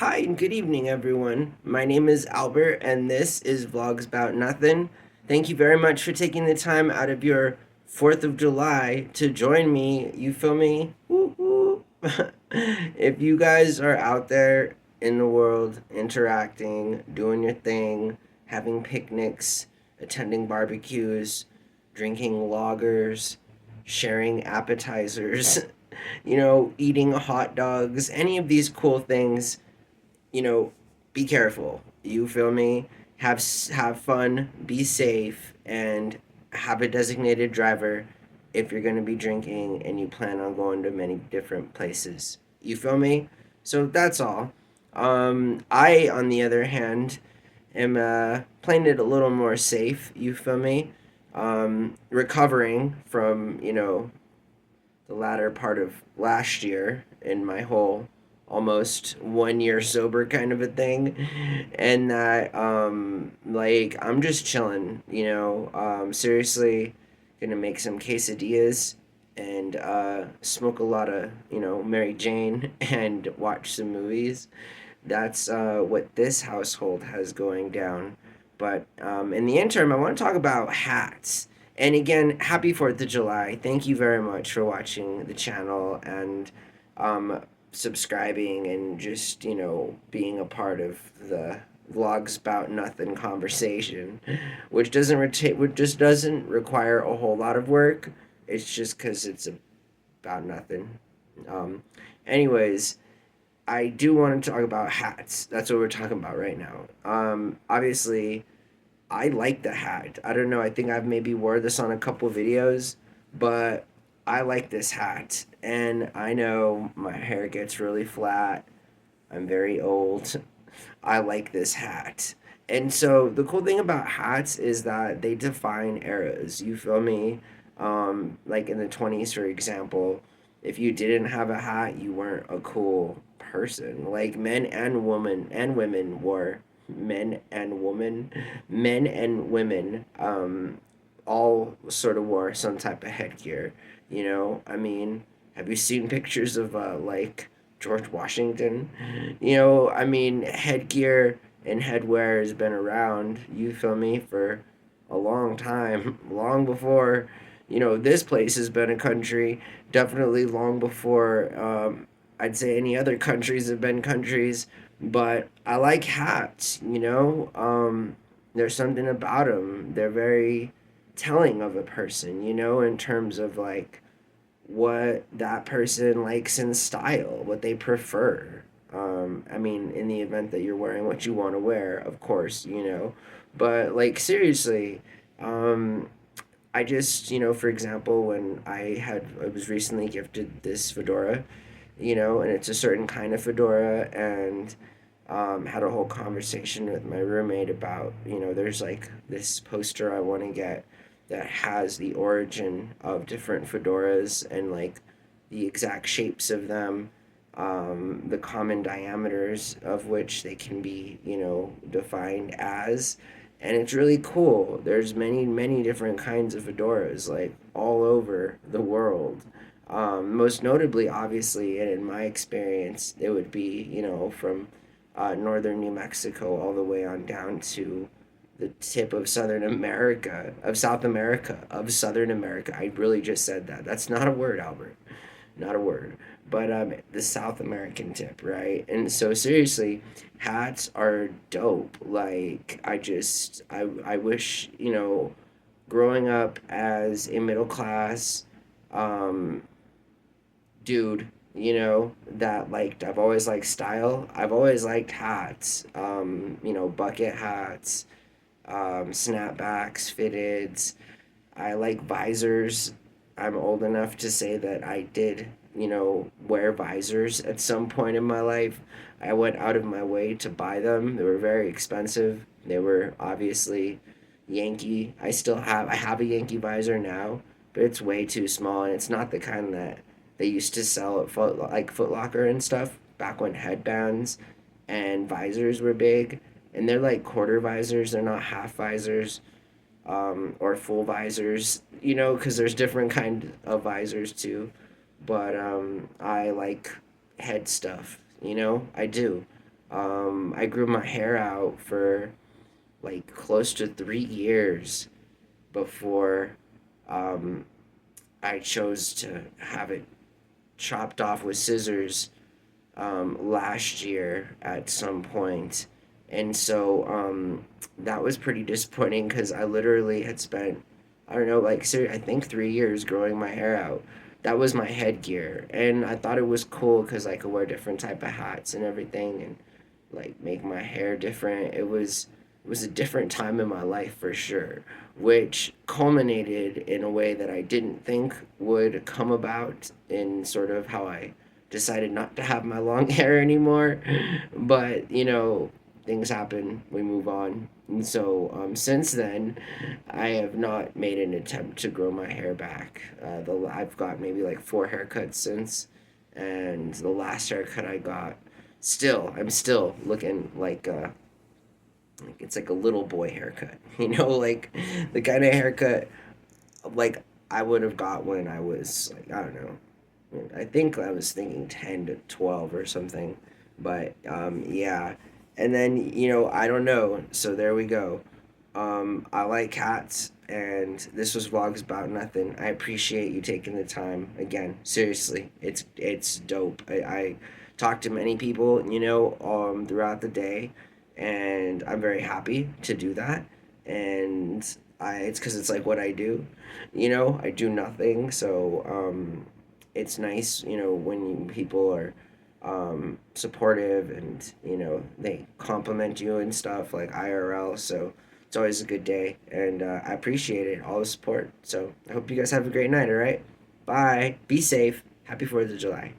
Hi and good evening, everyone. My name is Albert, and this is Vlogs About Nothing. Thank you very much for taking the time out of your 4th of July to join me. You feel me? Woo-hoo. If you guys are out there in the world interacting, doing your thing, having picnics, attending barbecues, drinking lagers, sharing appetizers, eating hot dogs, any of these cool things, you know, be careful. You feel me? Have fun, be safe, and have a designated driver if you're going to be drinking and you plan on going to many different places. You feel me? So that's all. I, on the other hand, am playing it a little more safe. You feel me? Recovering from the latter part of last year in my whole almost 1 year sober kind of a thing, and that like I'm just chilling, seriously gonna make some quesadillas and smoke a lot of Mary Jane and watch some movies. That's what this household has going down. But in the interim, I want to talk about hats. And again, happy 4th of July. Thank you very much for watching the channel and um, subscribing and just, being a part of the Vlogs About Nothing conversation, which just doesn't require a whole lot of work. It's just because it's about nothing. Um, anyways, I do want to talk about hats. That's what we're talking about right now. Obviously, I like the hat. I don't know. I think I've maybe wore this on a couple videos, but I like this hat. And I know my hair gets really flat. I'm very old. I like this hat. And so the cool thing about hats is that they define eras. You feel me? Like in the 20s, for example, if you didn't have a hat, you weren't a cool person. Like men and women wore men and women all sort of wore some type of headgear. I mean, have you seen pictures of like George Washington? I mean, headgear and headwear has been around, you feel me, for a long time, long before, this place has been a country, definitely long before, I'd say any other countries have been countries, but I like hats, there's something about them. They're very telling of a person, in terms of like what that person likes in style, what they prefer. I mean, in the event that you're wearing what you want to wear, of course, but like seriously, um, I just, for example, when I was recently gifted this fedora, and it's a certain kind of fedora, and had a whole conversation with my roommate about, there's like this poster I want to get that has the origin of different fedoras and like the exact shapes of them, the common diameters of which they can be, defined as. And it's really cool. There's many, many different kinds of fedoras, like all over the world. Most notably, obviously, and in my experience, it would be, from northern New Mexico all the way on down to the tip of Southern America, of South America, of Southern America. I really just said that. That's not a word, Albert. Not a word. But the South American tip, right? And so seriously, hats are dope. Like I wish, growing up as a middle class um, dude, that liked, I've always liked style. I've always liked hats, bucket hats, snapbacks, fitteds. I like visors. I'm old enough to say that I did, wear visors at some point in my life. I went out of my way to buy them. They were very expensive. They were obviously Yankee. I have a Yankee visor now, but it's way too small and it's not the kind that they used to sell at Foot Locker and stuff back when headbands and visors were big. And they're like quarter visors. They're not half visors, or full visors. Because there's different kind of visors too. But I like head stuff. I do. I grew my hair out for like close to 3 years before um, I chose to have it chopped off with scissors last year at some point. And so that was pretty disappointing because I literally had spent, I don't know, like, I think 3 years growing my hair out. That was my headgear. And I thought it was cool because I could wear different type of hats and everything and like make my hair different. It was a different time in my life for sure, which culminated in a way that I didn't think would come about in sort of how I decided not to have my long hair anymore. But, things happen, we move on. And so since then, I have not made an attempt to grow my hair back. I've got maybe like 4 haircuts since, and the last haircut I got, I'm still looking like it's like a little boy haircut, like the kind of haircut like I would have got when I was like, I don't know, I think I was thinking 10 to 12 or something. But yeah. And then, I don't know. So there we go. I like cats, and this was Vlogs About Nothing. I appreciate you taking the time. Again, seriously, it's dope. I talk to many people, throughout the day, and I'm very happy to do that. And it's because it's like what I do. I do nothing. So it's nice, when people are supportive, and they compliment you and stuff like IRL. So it's always a good day, and I appreciate it, all the support. So I hope you guys have a great night. All right, bye, be safe, happy 4th of July.